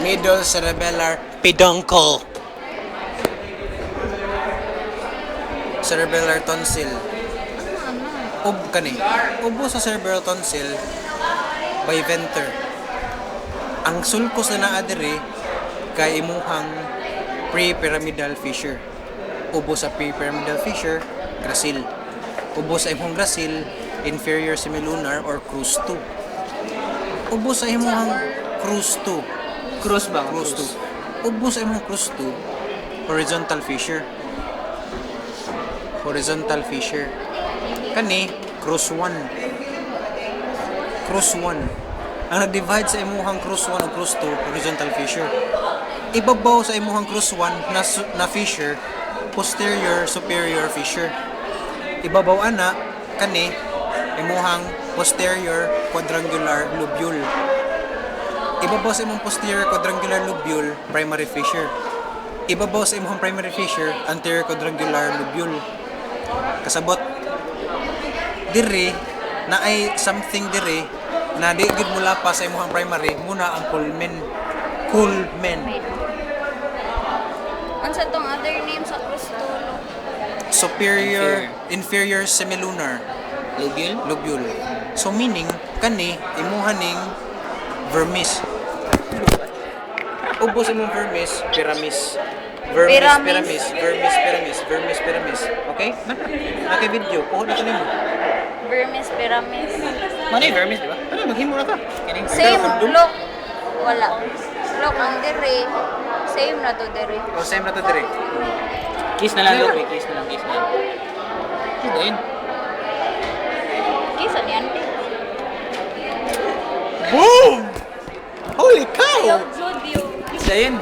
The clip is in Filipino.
Middle cerebellar peduncle. Cerebellar tonsil. Ubo sa cerebellar tonsil by Venter. Ang sulkos na naa diri kay imuhang pre-pyramidal fissure. Ubo sa pre-pyramidal fissure, gracile. Ubo sa imong gracile, inferior semilunar or crus 2. Ubo sa imong crus 2. Cruz ba? Crus 2. Ubo sa imong crus 2, horizontal fissure. Horizontal fissure. Kani, crus 1. Crus 1. Ang nag-divide sa imuhang crus 1 o crus 2, horizontal fissure. Ibabaw sa imuhang crus 1 na fissure, posterior superior fissure. Ibabaw ana kani imuhang posterior quadrangular lobule. Ibabaw sa imong posterior quadrangular lobule, primary fissure. Ibabaw sa imong primary fissure, anterior quadrangular lobule. Kasabot diri na ay something diri na di gid mula pa sa imong primary muna ang culmen. Unsa tong other name sa Crustolo? Superior inferior semilunar lobule. So meaning kani imuhaning vermis. Ubos imong vermis, piramis. Vermis, piramis. Okay? Naka video. Puhon na ko nimo. Vermis, pyramis. Mano yung vermis, di ba? Ano, maghimo na ka. Same look. Wala. Look ang dire. Same na to dire. O, same na to dire. Kiss na lang, Lope. Kiss na lang. Kiss na yun. Kisa niyan. Boom! Holy cow! Ayaw, view. Kiss na yun.